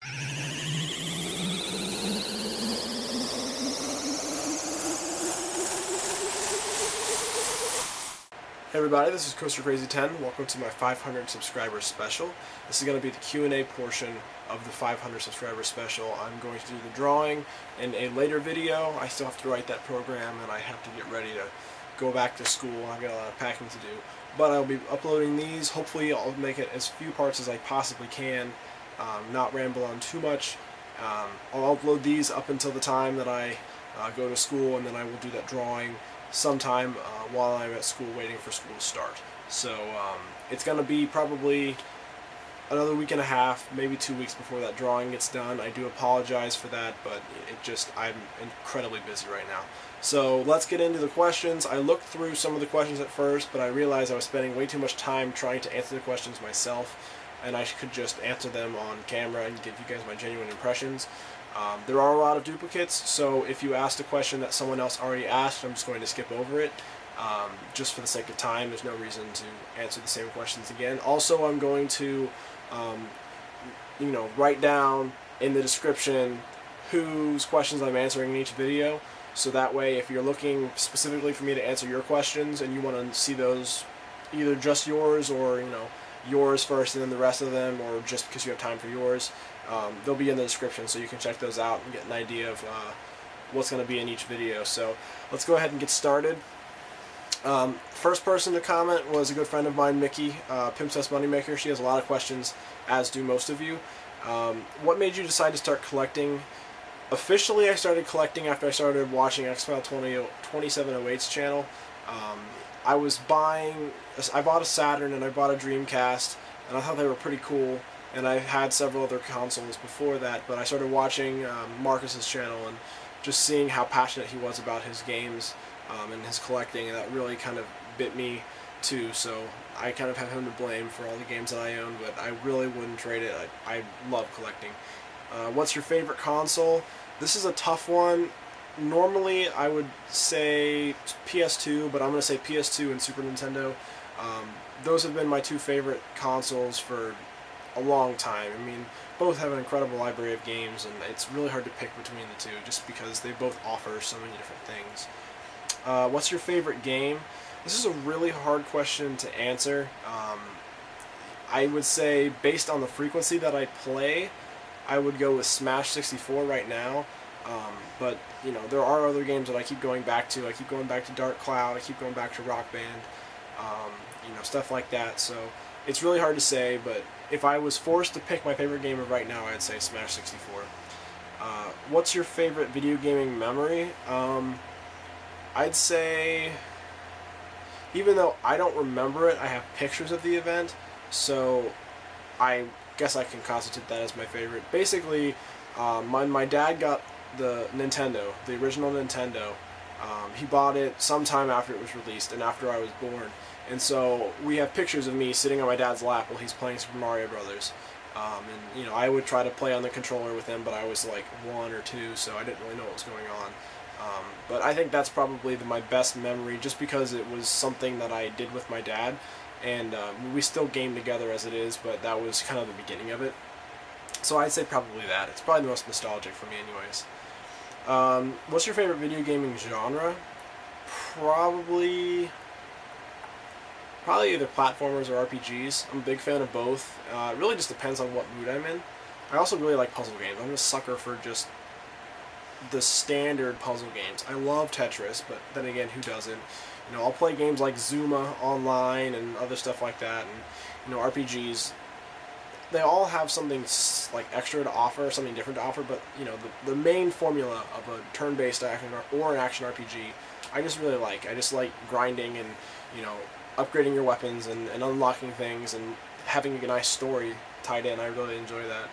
Hey everybody, this is Coaster Crazy 10. Welcome to my 500 subscriber special. This is going to be the Q&A portion of the 500 subscriber special. I'm going to do the drawing in a later video. I still have to write that program and I have to get ready to go back to school. I've got a lot of packing to do. But I'll be uploading these. Hopefully I'll make it as few parts as I possibly can, not ramble on too much. I'll upload these up until the time that I go to school, and then I will do that drawing sometime while I'm at school waiting for school to start. So it's going to be probably another week and a half, maybe 2 weeks before that drawing gets done. I do apologize for that, but I'm incredibly busy right now. So let's get into the questions. I looked through some of the questions at first, but I realized I was spending way too much time trying to answer the questions myself, and I could just answer them on camera and give you guys my genuine impressions. There are a lot of duplicates, so if you asked a question that someone else already asked, I'm just going to skip over it. Just for the sake of time, there's no reason to answer the same questions again. Also, I'm going to write down in the description whose questions I'm answering in each video, so that way if you're looking specifically for me to answer your questions and you want to see those, either just yours or yours first and then the rest of them, or just because you have time for yours, they'll be in the description, so you can check those out and get an idea of what's going to be in each video. So let's go ahead and get started. First person to comment was a good friend of mine, Mickey, Pimpsest Moneymaker. She has a lot of questions, as do most of you. What made you decide to start collecting? Officially, I started collecting after I started watching Xfile 2708's channel. I bought a Saturn and I bought a Dreamcast, and I thought they were pretty cool, and I had several other consoles before that, but I started watching Marcus's channel and just seeing how passionate he was about his games and his collecting, and that really kind of bit me too, so I kind of have him to blame for all the games that I own, but I really wouldn't trade it. I love collecting. What's your favorite console? This is a tough one. Normally I would say PS2, but I'm going to say PS2 and Super Nintendo. Those have been my two favorite consoles for a long time. I mean, both have an incredible library of games, and it's really hard to pick between the two just because they both offer so many different things. What's your favorite game? This is a really hard question to answer. I would say, based on the frequency that I play, I would go with Smash 64 right now. But there are other games that I keep going back to. I keep going back to Dark Cloud. I keep going back to Rock Band. Stuff like that. So it's really hard to say. But if I was forced to pick my favorite game of right now, I'd say Smash 64. What's your favorite video gaming memory? I'd say, even though I don't remember it, I have pictures of the event, so I guess I can constitute that as my favorite. Basically, my dad got the Nintendo, the original Nintendo. He bought it sometime after it was released and after I was born, and so we have pictures of me sitting on my dad's lap while he's playing Super Mario Brothers. And I would try to play on the controller with him, but I was like 1 or 2, so I didn't really know what was going on. But I think that's probably my best memory, just because it was something that I did with my dad, and we still game together as it is, but that was kind of the beginning of it. So I'd say probably that. It's probably the most nostalgic for me anyways. What's your favorite video gaming genre? Probably either platformers or RPGs. I'm a big fan of both. It really just depends on what mood I'm in. I also really like puzzle games. I'm a sucker for just the standard puzzle games. I love Tetris, but then again, who doesn't? I'll play games like Zuma online and other stuff like that, and RPGs. They all have something like extra to offer, something different to offer, but the main formula of a turn-based action or an action RPG, I just really like. I just like grinding and upgrading your weapons and unlocking things and having a nice story tied in. I really enjoy that.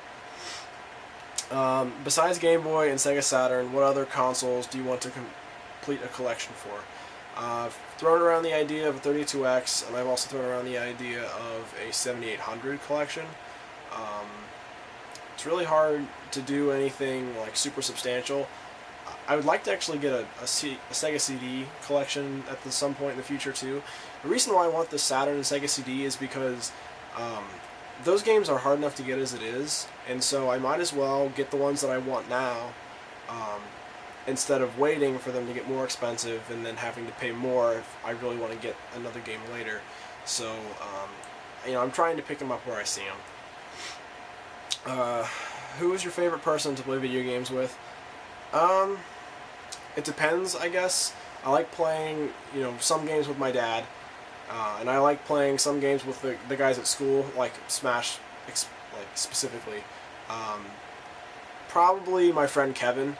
Besides Game Boy and Sega Saturn, what other consoles do you want to complete a collection for? I've thrown around the idea of a 32X, and I've also thrown around the idea of a 7800 collection. It's really hard to do anything like super substantial. I would like to actually get a Sega CD collection at some point in the future too. The reason why I want the Saturn and Sega CD is because those games are hard enough to get as it is, and so I might as well get the ones that I want now, instead of waiting for them to get more expensive and then having to pay more if I really want to get another game later. So, I'm trying to pick them up where I see them. Who is your favorite person to play video games with? It depends, I guess. I like playing, some games with my dad, and I like playing some games with the guys at school, like Smash, specifically. Probably my friend Kevin.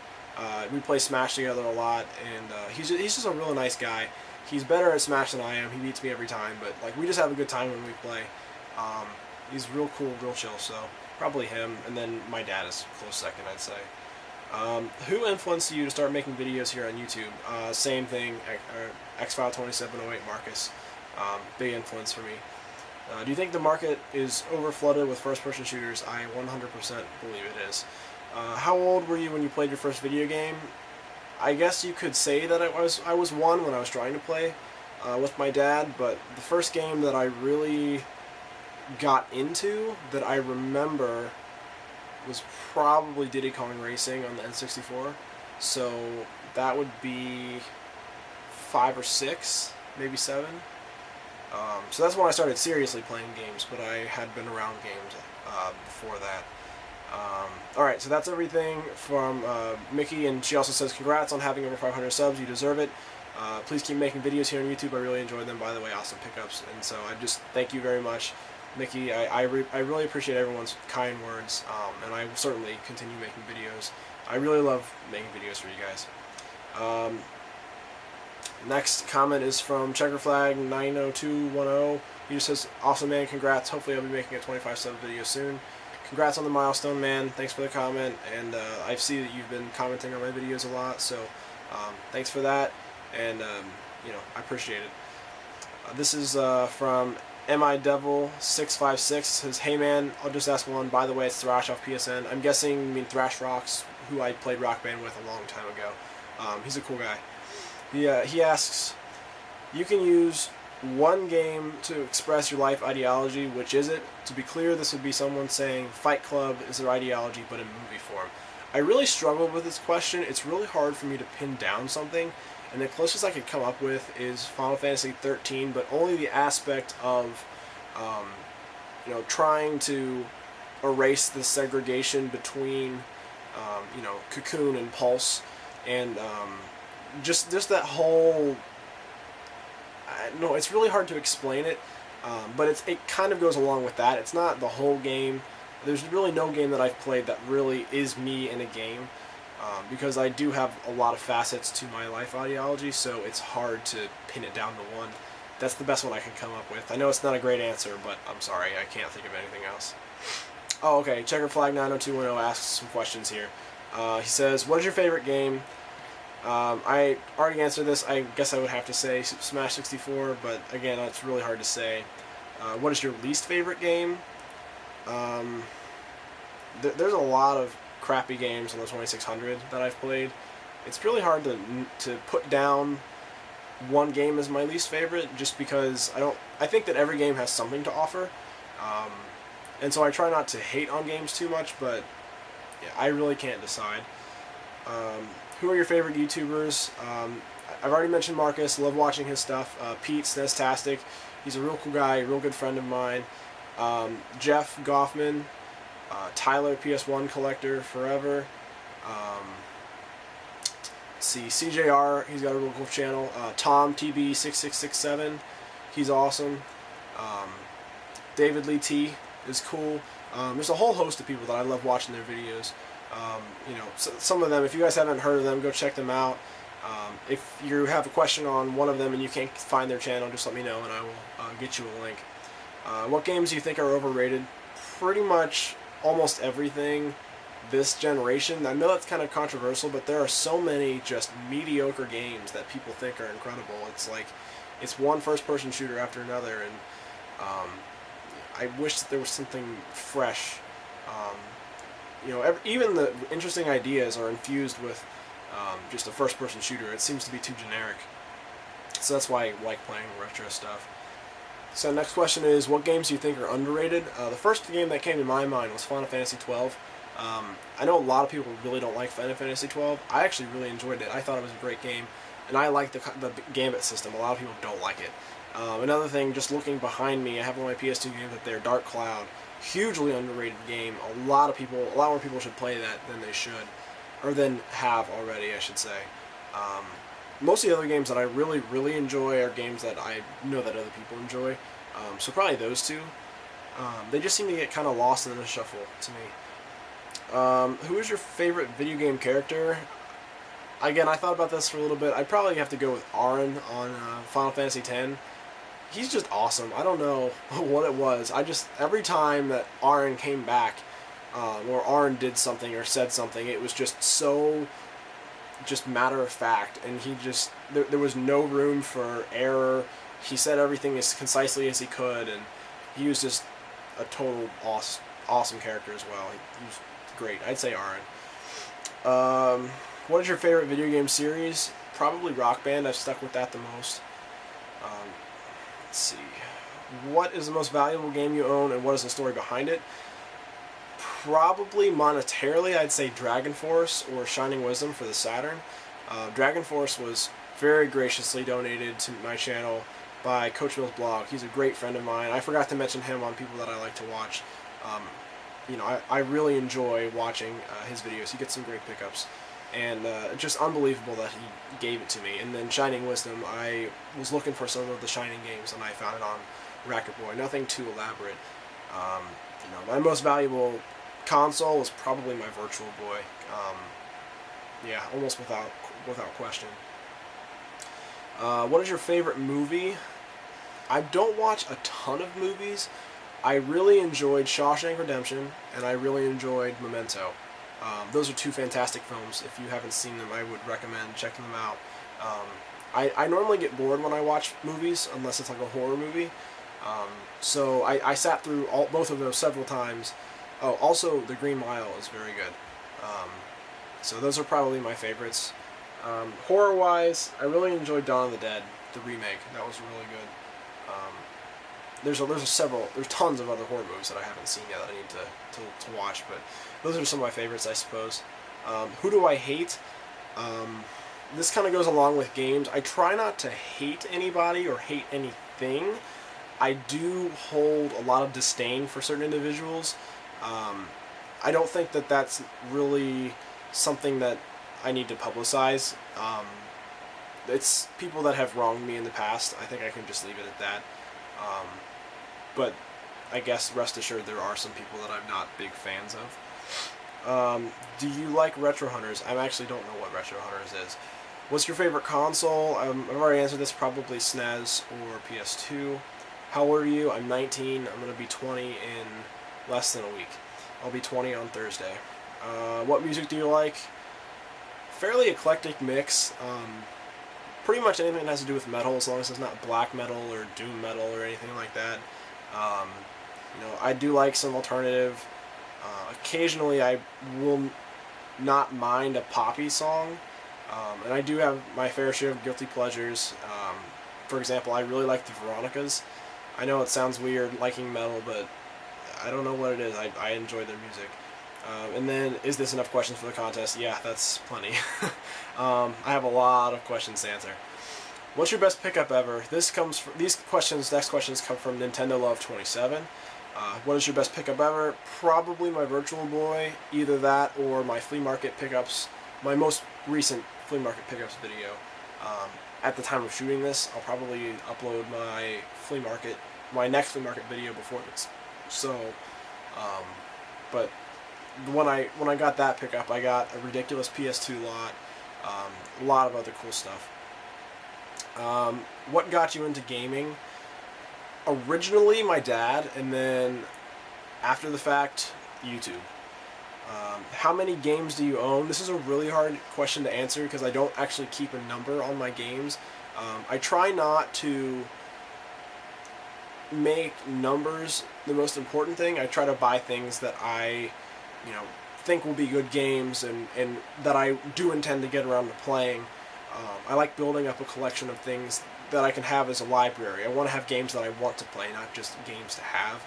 We play Smash together a lot, and he's just a really nice guy. He's better at Smash than I am. He beats me every time, but we just have a good time when we play. He's real cool, real chill. So probably him, and then my dad is close second, I'd say. Who influenced you to start making videos here on YouTube? Same thing, Xfile2708 Marcus. Big influence for me. Do you think the market is overflooded with first-person shooters? I 100% believe it is. How old were you when you played your first video game? I guess you could say that I was one when I was trying to play with my dad, but the first game that I really got into that I remember was probably Diddy Kong Racing on the N64. So that would be 5 or 6, maybe 7. So that's when I started seriously playing games, but I had been around games before that. Alright, so that's everything from Mickey, and she also says, congrats on having over 500 subs, you deserve it. Please keep making videos here on YouTube, I really enjoy them, by the way, awesome pickups, and so I just thank you very much, Mickey. I really appreciate everyone's kind words, and I will certainly continue making videos. I really love making videos for you guys. Next comment is from Checkerflag90210. He just says, awesome man, congrats, hopefully I'll be making a 25 sub video soon. Congrats on the milestone, man. Thanks for the comment, and I see that you've been commenting on my videos a lot, so thanks for that, and I appreciate it. This is from MIDevil656. Says, hey man, I'll just ask one. By the way, it's Thrash off PSN. I'm guessing you mean Thrash Rocks, who I played Rock Band with a long time ago. He's a cool guy. He asks, you can use one game to express your life ideology, which is it? To be clear, this would be someone saying Fight Club is their ideology, but in movie form. I really struggled with this question. It's really hard for me to pin down something, and the closest I could come up with is Final Fantasy 13, but only the aspect of, trying to erase the segregation between, Cocoon and Pulse, and just that whole. No, it's really hard to explain it, but it kind of goes along with that. It's not the whole game. There's really no game that I've played that really is me in a game, because I do have a lot of facets to my life ideology, so it's hard to pin it down to one. That's the best one I can come up with. I know it's not a great answer, but I'm sorry, I can't think of anything else. Oh, okay, Checkerflag90210 asks some questions here. He says, what is your favorite game? I already answered this. I guess I would have to say Smash 64, but again, it's really hard to say. What is your least favorite game? There's a lot of crappy games on the 2600 that I've played. It's really hard to put down one game as my least favorite, just because I think that every game has something to offer, and so I try not to hate on games too much, but yeah, I really can't decide. Who are your favorite YouTubers? I've already mentioned Marcus. Love watching his stuff. Pete Snestastic. He's a real cool guy, a real good friend of mine. Jeff Goffman. Tyler PS1 Collector Forever. Let's see, CJR. He's got a real cool channel. Tom TB6667. He's awesome. David Lee T is cool. There's a whole host of people that I love watching their videos. Some of them, if you guys haven't heard of them, go check them out. If you have a question on one of them and you can't find their channel, just let me know and I will get you a link. What games do you think are overrated? Pretty much almost everything this generation. I know that's kind of controversial, but there are so many just mediocre games that people think are incredible. It's like, it's one first-person shooter after another, and I wish that there was something fresh. Even the interesting ideas are infused with just a first-person shooter. It seems to be too generic. So that's why I like playing retro stuff. So next question is, what games do you think are underrated? The first game that came to my mind was Final Fantasy XII. I know a lot of people really don't like Final Fantasy XII. I actually really enjoyed it. I thought it was a great game, and I like the Gambit system. A lot of people don't like it. Another thing, just looking behind me, I have one of my PS2 games up there, Dark Cloud. Hugely underrated game. A lot more people should play that than they should, or than have already, I should say. Most of the other games that I really, really enjoy are games that I know that other people enjoy. So probably those two. They just seem to get kind of lost in the shuffle to me. Who is your favorite video game character? Again, I thought about this for a little bit. I'd probably have to go with Auron on Final Fantasy X. He's just awesome. I don't know what it was. Every time that Auron came back, or Auron did something or said something, it was just so matter of fact, and there was no room for error. He said everything as concisely as he could, and he was just a total awesome character as well. He was great. I'd say Auron. What is your favorite video game series? Probably Rock Band. I've stuck with that the most. Let's see. What is the most valuable game you own, and what is the story behind it? Probably monetarily, I'd say Dragon Force or Shining Wisdom for the Saturn. Dragon Force was very graciously donated to my channel by Coach Mill's blog. He's a great friend of mine. I forgot to mention him on people that I like to watch. I really enjoy watching his videos. He gets some great pickups. And just unbelievable that he gave it to me. And then Shining Wisdom, I was looking for some of the Shining games, and I found it on Racket Boy. Nothing too elaborate. My most valuable console is probably my Virtual Boy. Yeah, almost without question. What is your favorite movie? I don't watch a ton of movies. I really enjoyed Shawshank Redemption, and I really enjoyed Memento. Those are two fantastic films. If you haven't seen them, I would recommend checking them out. I normally get bored when I watch movies, unless it's like a horror movie. So I sat through both of those several times. Oh, also, The Green Mile is very good. So those are probably my favorites. Horror-wise, I really enjoyed Dawn of the Dead, the remake. That was really good. There's tons of other horror movies that I haven't seen yet that I need to watch, but those are some of my favorites, I suppose. Who do I hate? This kind of goes along with games. I try not to hate anybody or hate anything. I do hold a lot of disdain for certain individuals. I don't think that that's really something that I need to publicize. It's people that have wronged me in the past. I think I can just leave it at that. But I guess rest assured there are some people that I'm not big fans of. Do you like Retro Hunters? I actually don't know what Retro Hunters is. What's your favorite console? I've already answered this, probably SNES or PS2. How old are you? I'm 19. I'm going to be 20 in less than a week. I'll be 20 on Thursday. What music do you like? Fairly eclectic mix. Pretty much anything that has to do with metal, as long as it's not black metal or doom metal or anything like that. I do like some alternative. Occasionally I will not mind a poppy song. And I do have my fair share of guilty pleasures. For example, I really like the Veronicas. I know it sounds weird liking metal, but I don't know what it is. I enjoy their music. And then, is this enough questions for the contest? Yeah, that's plenty. I have a lot of questions to answer. What's your best pickup ever? Next questions come from Nintendo Love 27. What is your best pickup ever? Probably my Virtual Boy. Either that or my flea market pickups. My most recent flea market pickups video. At the time of shooting this, I'll probably upload my next flea market video before this. So, but when I got that pickup, I got a ridiculous PS2 lot, a lot of other cool stuff. What got you into gaming? Originally, my dad, and then after the fact, YouTube. How many games do you own? This is a really hard question to answer because I don't actually keep a number on my games. I try not to make numbers the most important thing. I try to buy things that I think will be good games and that I do intend to get around to playing. I like building up a collection of things that I can have as a library. I want to have games that I want to play, not just games to have.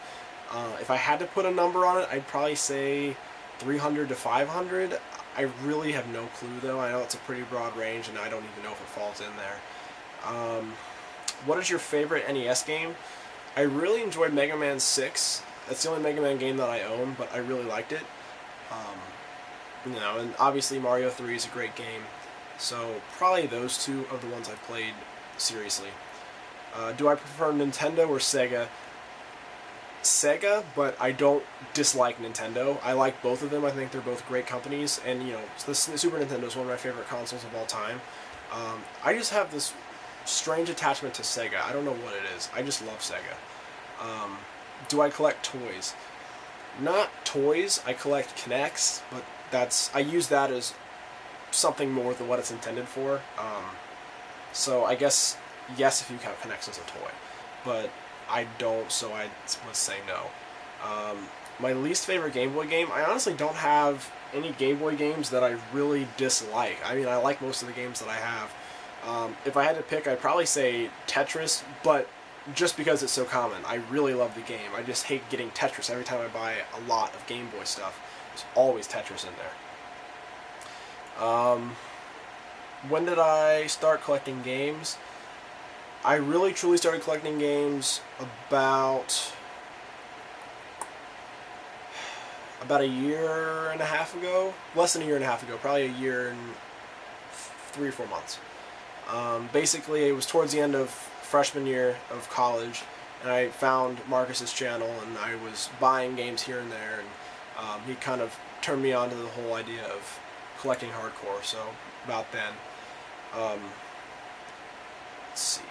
If I had to put a number on it, I'd probably say 300 to 500. I really have no clue, though. I know it's a pretty broad range, and I don't even know if it falls in there. What is your favorite NES game? I really enjoyed Mega Man 6. That's the only Mega Man game that I own, but I really liked it. And obviously Mario 3 is a great game. So probably those two are the ones I've played seriously. Do I prefer Nintendo or Sega? Sega, but I don't dislike Nintendo. I like both of them. I think they're both great companies, and the Super Nintendo is one of my favorite consoles of all time. I just have this strange attachment to Sega. I don't know what it is. I just love Sega. Do I collect toys? Not toys. I collect Kinects, but I use that as something more than what it's intended for. So I guess yes, if you count Kinects as a toy, but I don't, so I would say no. My least favorite Game Boy game, I honestly don't have any Game Boy games that I really dislike. I mean, I like most of the games that I have. If I had to pick, I'd probably say Tetris, but just because it's so common. I really love the game. I just hate getting Tetris every time I buy a lot of Game Boy stuff. There's always Tetris in there. When did I start collecting games? I really truly started collecting games about a year and a half ago. Less than a year and a half ago. Probably a year and 3 or 4 months. Basically, it was towards the end of freshman year of college, and I found Marcus's channel, and I was buying games here and there, and he kind of turned me on to the whole idea of collecting hardcore. So about then. Let's see.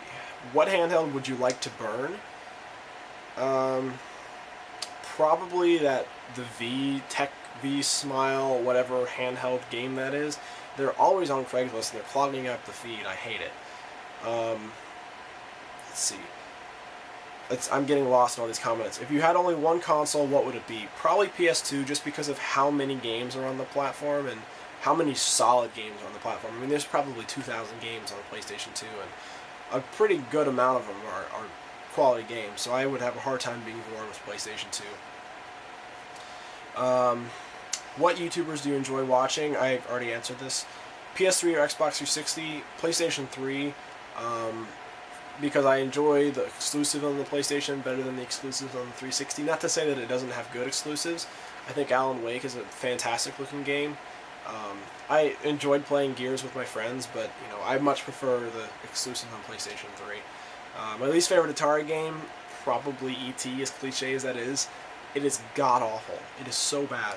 What handheld would you like to burn? Probably the Tech V Smile, whatever handheld game that is. They're always on Craigslist, and they're clogging up the feed. I hate it. Let's see. I'm getting lost in all these comments. If you had only one console, what would it be? Probably PS2, just because of how many games are on the platform and how many solid games are on the platform. I mean, there's probably 2,000 games on the PlayStation 2, and a pretty good amount of them are quality games, so I would have a hard time being bored with PlayStation 2. What YouTubers do you enjoy watching? I've already answered this. PS3 or Xbox 360, PlayStation 3, because I enjoy the exclusive on the PlayStation better than the exclusives on the 360. Not to say that it doesn't have good exclusives. I think Alan Wake is a fantastic looking game. I enjoyed playing Gears with my friends, but I much prefer the exclusives on PlayStation 3. My least favorite Atari game, probably E.T., as cliche as that is. It is god-awful. It is so bad.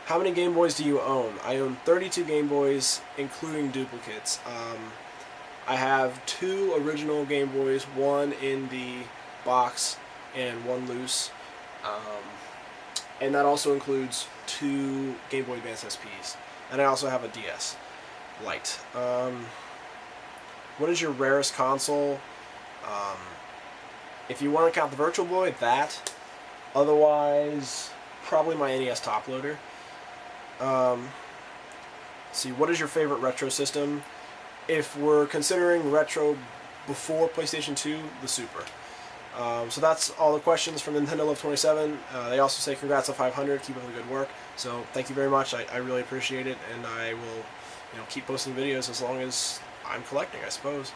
How many Game Boys do you own? I own 32 Game Boys, including duplicates. I have 2 original Game Boys, 1 in the box and 1 loose. And that also includes 2 Game Boy Advance SPs. And I also have a DS Lite. What is your rarest console? If you want to count the Virtual Boy, that. Otherwise, probably my NES top loader. Let's see, what is your favorite retro system? If we're considering retro before PlayStation 2, the Super. So that's all the questions from Nintendo Love 27. They also say congrats on 500, keep up the good work. So thank you very much, I really appreciate it, and I will keep posting videos as long as I'm collecting, I suppose.